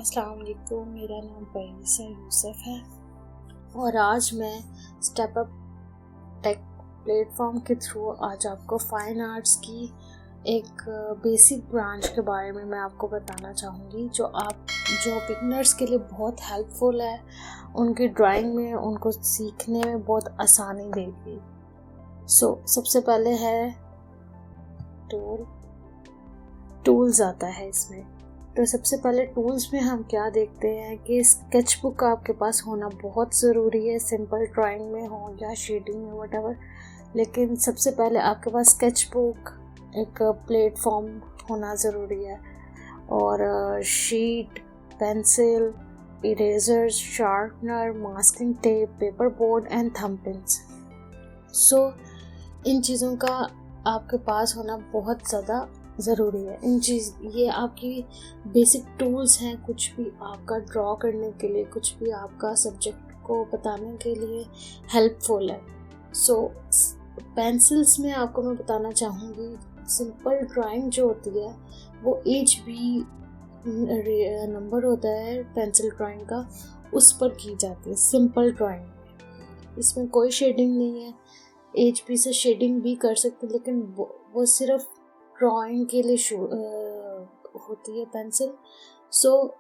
अस्सलाम वालेकुम। मेरा नाम परवीसा यूसुफ है और आज मैं स्टेप अप टेक प्लेटफॉर्म के थ्रू आज आपको फाइन आर्ट्स की एक बेसिक ब्रांच के बारे में मैं आपको बताना चाहूँगी जो बिगनर्स के लिए बहुत हेल्पफुल है। उनकी ड्राइंग में उनको सीखने में बहुत आसानी देगी। सबसे पहले है टूल्स आता है इसमें। तो सबसे पहले टूल्स में हम क्या देखते हैं कि स्केच बुक आपके पास होना बहुत ज़रूरी है, सिंपल ड्राइंग में हो या शेडिंग में व्हाटएवर। लेकिन सबसे पहले आपके पास स्केच बुक एक प्लेटफॉर्म होना ज़रूरी है और sheet, pencil, erasers, sharpener, masking tape, paper board and thumb pins. इन चीज़ों का आपके पास होना बहुत ज़्यादा ज़रूरी है। ये आपकी बेसिक टूल्स हैं, कुछ भी आपका ड्रॉ करने के लिए, कुछ भी आपका सब्जेक्ट को बताने के लिए हेल्पफुल है। पेंसिल्स में आपको मैं बताना चाहूँगी, सिंपल ड्राइंग जो होती है वो HB नंबर होता है पेंसिल ड्राइंग का, उस पर की जाती है सिंपल ड्राइंग में। इसमें कोई शेडिंग नहीं है। HB से शेडिंग भी कर सकते, लेकिन वो सिर्फ ड्राइंग के लिए होती है पेंसिल।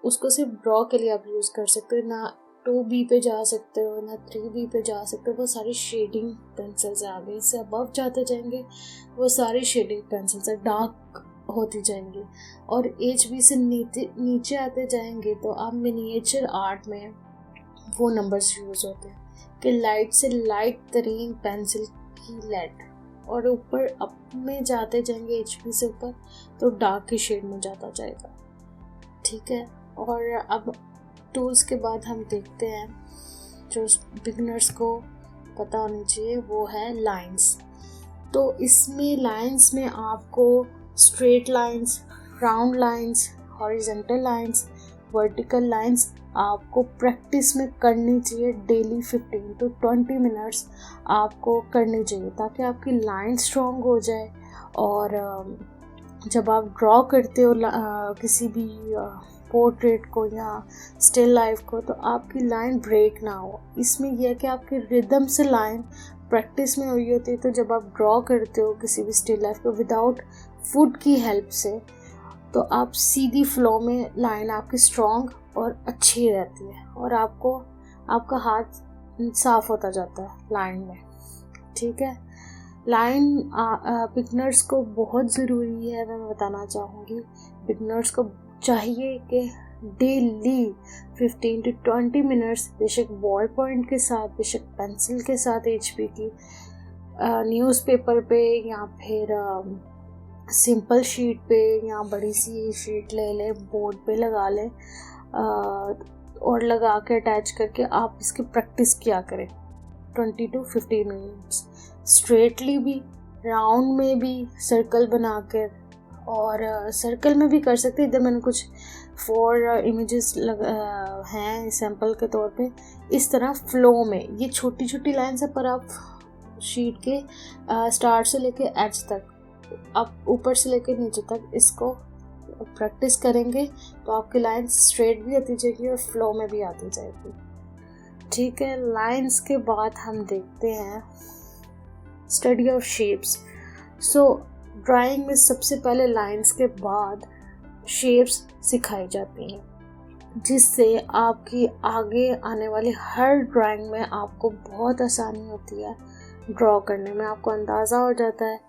उसको सिर्फ ड्रॉ के लिए आप यूज़ कर सकते हो, ना 2B पे जा सकते हो ना 3B पे जा सकते हो। वो सारी शेडिंग पेंसिल्स है। आगे इससे अबव जाते जाएंगे वो सारी शेडिंग पेंसिल्स है, डार्क होती जाएंगी। और HB से नीचे आते जाएंगे तो आप मिनिएचर आर्ट में वो नंबर्स यूज़ होते हैं कि लाइट से लाइट तरीन पेंसिल की लेड, और ऊपर अप में जाते जाएंगे HB से ऊपर तो डार्क की शेड में जाता जाएगा। ठीक है। और अब टूल्स के बाद हम देखते हैं जो बिगनर्स को पता होनी चाहिए, वो है लाइंस। तो इसमें लाइंस में आपको straight lines, round lines, horizontal lines, vertical lines आपको प्रैक्टिस में करनी चाहिए। डेली 15 to 20 मिनट्स आपको करनी चाहिए ताकि आपकी लाइन स्ट्रॉन्ग हो जाए। और जब आप ड्रॉ करते हो किसी भी पोर्ट्रेट को या स्टिल लाइफ को, तो आपकी लाइन ब्रेक ना हो। इसमें यह है कि आपकी रिदम से लाइन प्रैक्टिस में हुई होती है। तो जब आप ड्रॉ करते हो किसी भी स्टिल लाइफ को विदाउट फुट की हेल्प से, तो आप सीधी फ्लो में लाइन आपकी स्ट्रॉन्ग और अच्छी रहती है और आपका हाथ साफ होता जाता है लाइन में। ठीक है। लाइन बिगनर्स को बहुत ज़रूरी है। मैं बताना चाहूँगी बिगनर्स को चाहिए कि डेली 15 to 20 मिनट्स, बेशक बॉल पॉइंट के साथ, बेशक पेंसिल के साथ, HB की न्यूज़पेपर पे या फिर सिंपल शीट पे या बड़ी सी शीट ले लें, बोर्ड पे लगा लें और लगा के अटैच करके आप इसकी प्रैक्टिस किया करें 20 to 15 मिनट्स। स्ट्रेटली भी, राउंड में भी, सर्कल बनाकर, और सर्कल में भी कर सकते हैं। इधर मैंने कुछ 4 इमेजेस हैं सैम्पल के तौर पे। इस तरह फ्लो में ये छोटी छोटी लाइन्स है, पर आप शीट के स्टार्ट से लेके एज तक, आप ऊपर से लेकर नीचे तक इसको प्रैक्टिस करेंगे तो आपकी लाइन स्ट्रेट भी आती जाएगी और फ्लो में भी आती जाएगी। ठीक है। लाइंस के बाद हम देखते हैं स्टडी ऑफ शेप्स। ड्राइंग में सबसे पहले लाइंस के बाद शेप्स सिखाई जाती हैं, जिससे आपकी आगे आने वाली हर ड्राइंग में आपको बहुत आसानी होती है ड्रॉ करने में। आपको अंदाज़ा हो जाता है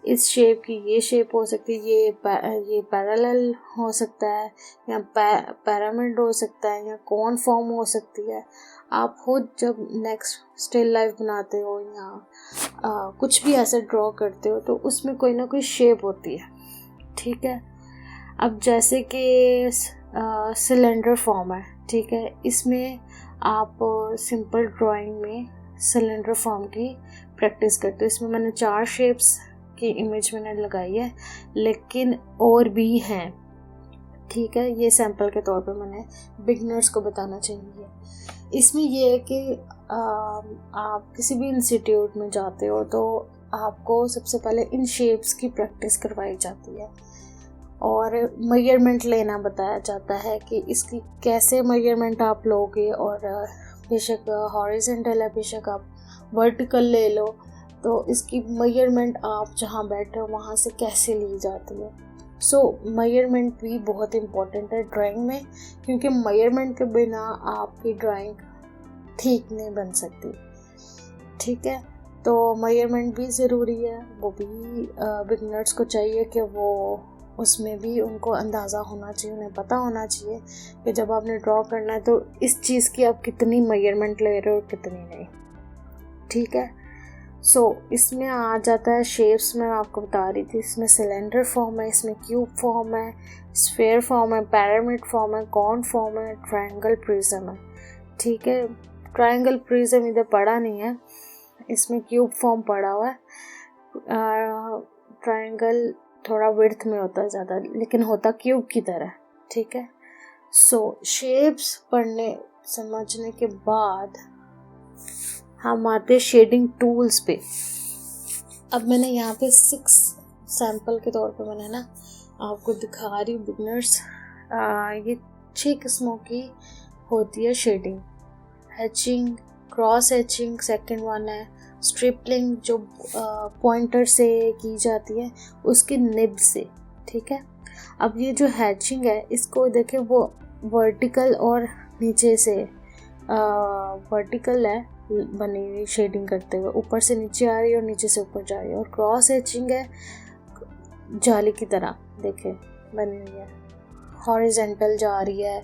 इस शेप की ये शेप हो सकती है, ये पैरेलल हो सकता है, या पिरामिड हो सकता है, या कॉन फॉर्म हो सकती है। आप खुद जब नेक्स्ट स्टिल लाइफ बनाते हो या कुछ भी ऐसे ड्रॉ करते हो तो उसमें कोई ना कोई शेप होती है। ठीक है। अब जैसे कि सिलेंडर फॉर्म है, ठीक है, इसमें आप सिंपल ड्राइंग में सिलेंडर फॉर्म की प्रैक्टिस करते हो। इसमें मैंने 4 शेप्स की इमेज मैंने लगाई है, लेकिन और भी हैं। ठीक है। ये सैंपल के तौर पे मैंने बिगनर्स को बताना चाहिए। इसमें ये है कि आप किसी भी इंस्टीट्यूट में जाते हो तो आपको सबसे पहले इन शेप्स की प्रैक्टिस करवाई जाती है और मेजरमेंट लेना बताया जाता है कि इसकी कैसे मेजरमेंट आप लोगे, और बेशक हॉरिजॉन्टल है बेशक आप वर्टिकल ले लो, तो इसकी मेजरमेंट आप जहाँ बैठे हो वहाँ से कैसे ली जाती है। सो मेजरमेंट भी बहुत इम्पोर्टेंट है ड्राइंग में, क्योंकि मेजरमेंट के बिना आपकी ड्राइंग ठीक नहीं बन सकती। ठीक है, तो मेजरमेंट भी ज़रूरी है, वो भी बिगनर्स को चाहिए कि वो उसमें भी उनको अंदाज़ा होना चाहिए, उन्हें पता होना चाहिए कि जब आपने ड्रॉ करना है तो इस चीज़ की आप कितनी मेजरमेंट ले रहे हो और कितनी नहीं। ठीक है, सो इसमें आ जाता है शेप्स। मैं आपको बता रही थी, इसमें सिलेंडर फॉर्म है, इसमें क्यूब फॉर्म है, स्फेयर फॉर्म है, पिरामिड फॉर्म है, कॉन फॉर्म है, ट्रायंगल प्रिज्म है। ठीक है, ट्रायंगल प्रिज्म इधर पढ़ा नहीं है, इसमें क्यूब फॉर्म पड़ा हुआ है। ट्रायंगल थोड़ा विड्थ में होता है ज़्यादा, लेकिन होता क्यूब की तरह। ठीक है, सो शेप्स पढ़ने समझने के बाद हम आते शेडिंग टूल्स पे। अब मैंने यहाँ पे 6 सैम्पल के तौर पे मैंने ना आपको दिखा रही हूँ बिगनर्स। ये 6 किस्मों की होती है shading. Hatching, cross hatching second one है, स्ट्रिपलिंग जो पॉइंटर से की जाती है उसकी निब से। ठीक है, अब ये जो हैचिंग है इसको देखें, वो वर्टिकल और नीचे से वर्टिकल है बनी हुई शेडिंग करते हुए, ऊपर से नीचे आ रही है और नीचे से ऊपर जा रही है। और क्रॉस हैचिंग है जाली की तरह देखें बनी हुई है, हॉरिजॉन्टल जा रही है,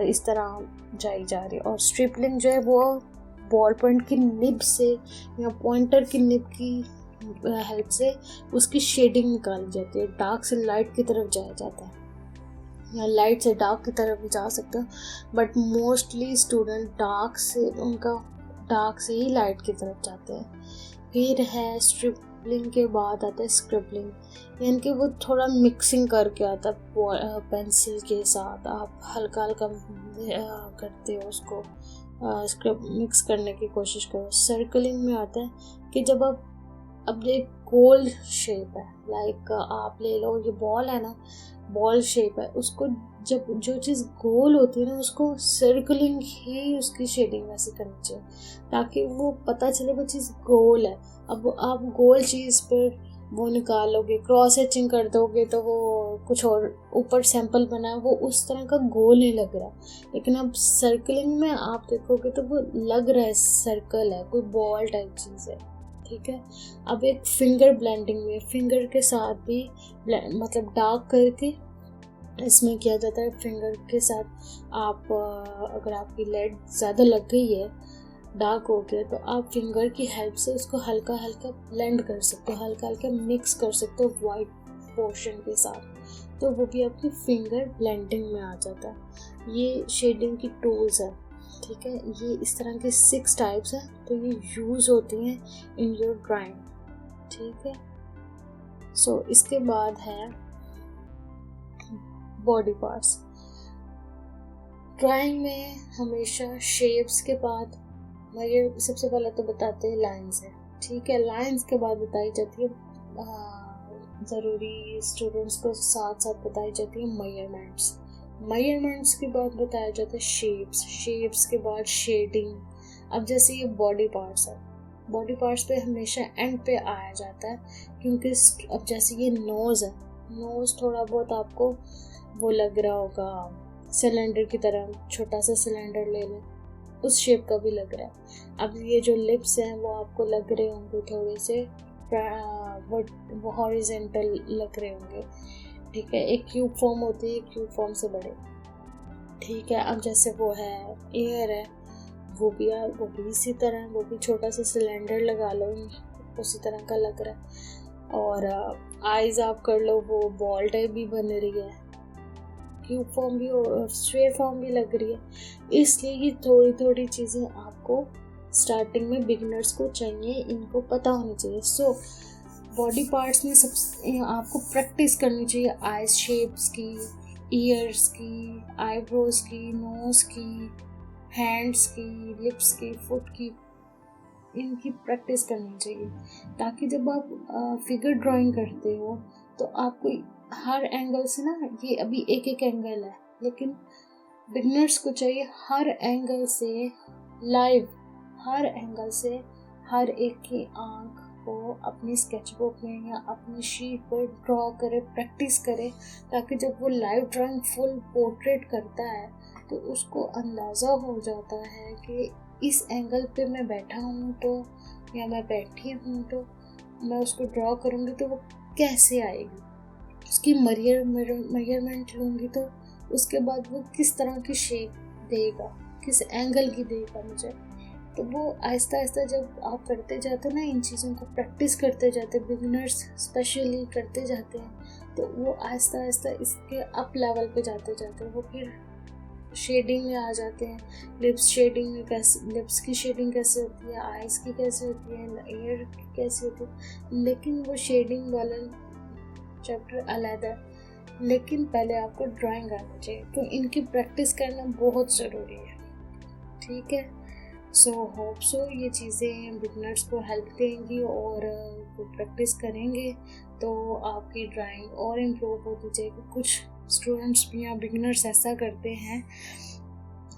इस तरह जाई जा रही है। और स्ट्रिपलिंग जो है वो बॉल पॉइंट की निब से या पॉइंटर की निब की हेल्प से उसकी शेडिंग निकाली जाती है। डार्क से लाइट की तरफ जाया जाता है, या लाइट से डार्क की तरफ भी जा सकते हो, बट मोस्टली स्टूडेंट डार्क से ही लाइट की तरफ जाते हैं। फिर है स्ट्रिपलिंग के बाद आता है स्क्रिबलिंग, यानी कि वो थोड़ा मिक्सिंग करके आता है पेंसिल के साथ, आप हल्का हल्का करते हो उसको, मिक्स करने की कोशिश करो। सर्कलिंग में आता है कि जब आप अब ये गोल शेप है, लाइक आप ले लो ये बॉल है ना, बॉल शेप है, उसको जब जो चीज़ गोल होती है ना उसको सर्कलिंग ही उसकी शेडिंग वैसे करनी चाहिए ताकि वो पता चले वो चीज़ गोल है। अब आप गोल चीज़ पर वो निकालोगे, क्रॉस हैचिंग कर दोगे तो वो कुछ और ऊपर सैंपल बना है वो उस तरह का गोल नहीं लग रहा, लेकिन अब सर्कलिंग में आप देखोगे तो वो लग रहा है सर्कल है, कोई बॉल टाइप चीज़ है। ठीक है, अब एक फिंगर ब्लेंडिंग में फिंगर के साथ भी मतलब डार्क करके इसमें किया जाता है। फिंगर के साथ आप अगर आपकी लेड ज़्यादा लग गई है, डार्क हो गया, तो आप फिंगर की हेल्प से उसको हल्का हल्का ब्लेंड कर सकते हो, हल्का हल्का मिक्स कर सकते हो वाइट पोर्शन के साथ, तो वो भी आपकी फिंगर ब्लेंडिंग में आ जाता है। ये शेडिंग की टूल्स है। ठीक है, ये इस तरह के 6 टाइप्स हैं, तो ये यूज़ होती हैं इन योर ड्राइंग। ठीक है, सो इसके बाद है बॉडी पार्ट्स। ड्राइंग में हमेशा शेप्स के बाद ये सबसे पहले तो बताते हैं लाइंस है। ठीक है, लाइंस के बाद बताई जाती है ज़रूरी स्टूडेंट्स को साथ साथ बताई जाती है मेजरमेंट्स के बाद बताया जाता है शेप्स के बाद शेडिंग। अब जैसे ये बॉडी पार्ट्स है, बॉडी पार्ट्स पे हमेशा एंड पे आया जाता है, क्योंकि अब जैसे ये नोज़ है, नोज़ थोड़ा बहुत आपको वो लग रहा होगा सिलेंडर की तरह, छोटा सा सिलेंडर ले लें उस शेप का भी लग रहा है। अब ये जो लिप्स हैं वो आपको लग रहे होंगे थोड़े से वो हॉरिजॉन्टल लग रहे होंगे। ठीक है, एक क्यूब फॉर्म होती है, क्यूब फॉर्म से बड़े। ठीक है, अब जैसे वो है एयर है, वो भी इसी तरह, वो भी छोटा सा सिलेंडर लगा लो उसी तरह का लग रहा है। और आइज़ आप कर लो, वो बॉल टाइप भी बन रही है, क्यूब फॉर्म भी स्फीयर फॉर्म भी लग रही है। इसलिए ये थोड़ी थोड़ी चीज़ें आपको स्टार्टिंग में बिगिनर्स को चाहिए, इनको पता होनी चाहिए। सो बॉडी पार्ट्स में सब आपको प्रैक्टिस करनी चाहिए, आइज शेप्स की, ईयर्स की, आईब्रोज की, नोज़ की, हैंड्स की, लिप्स की, फुट की, इनकी प्रैक्टिस करनी चाहिए ताकि जब आप फिगर ड्राइंग करते हो तो आपको हर एंगल से ना, ये अभी एक एक एंगल है, लेकिन बिगनर्स को चाहिए हर एंगल से लाइव, हर एंगल से हर एक की आंख को अपनी स्केचबुक में या अपनी शीट पर ड्रॉ करे, प्रैक्टिस करे, ताकि जब वो लाइव ड्राइंग फुल पोर्ट्रेट करता है तो उसको अंदाज़ा हो जाता है कि इस एंगल पे मैं बैठा हूँ तो, या मैं बैठी हूँ तो मैं उसको ड्रॉ करूँगी तो वो कैसे आएगी, उसकी मेजरमेंट लूँगी तो उसके बाद वो किस तरह की शेप देगा, किस एंगल की देगा मुझे। तो वो आहिस्ता आहिस्ता जब आप करते जाते हो ना, इन चीज़ों को प्रैक्टिस करते जाते, बिगिनर्स स्पेशली करते जाते हैं, तो वो आहिस्ता आहिस्ता इसके अप लेवल पे जाते जाते वो फिर शेडिंग में आ जाते हैं। लिप्स शेडिंग में कैसे, लिप्स की शेडिंग कैसे होती है, आइज़ की कैसे होती है, ईयर की कैसे होती है, लेकिन वो शेडिंग वाला चैप्टर अलग है। लेकिन पहले आपको ड्राइंग आनी चाहिए, तो इनकी प्रैक्टिस करना बहुत ज़रूरी है। ठीक है, सो होप सो ये चीज़ें बिगनर्स को हेल्प देंगी, और वो प्रैक्टिस करेंगे तो आपकी ड्राइंग और इम्प्रूव होती जाएगी। कुछ स्टूडेंट्स भी या बिगनर्स ऐसा करते हैं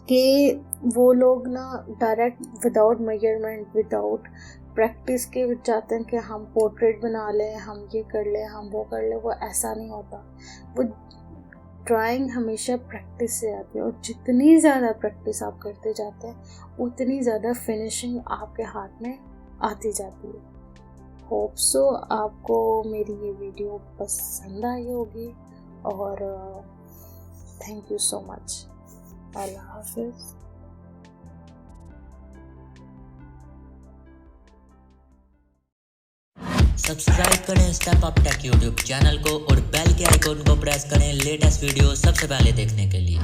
कि वो लोग ना direct without measurement, without practice के चाहते हैं कि हम पोर्ट्रेट बना लें, हम ये कर लें, हम वो कर लें। वो ऐसा नहीं होता। वो ड्राइंग हमेशा प्रैक्टिस से आती है, और जितनी ज़्यादा प्रैक्टिस आप करते जाते हैं उतनी ज़्यादा फिनिशिंग आपके हाथ में आती जाती है। होप सो आपको मेरी ये वीडियो पसंद आई होगी, और थैंक यू सो मच। अल्लाह हाफिज़। सब्सक्राइब करें step up take YouTube channel को और बेल के आइकॉन को प्रेस करें लेटेस्ट वीडियो सबसे पहले देखने के लिए।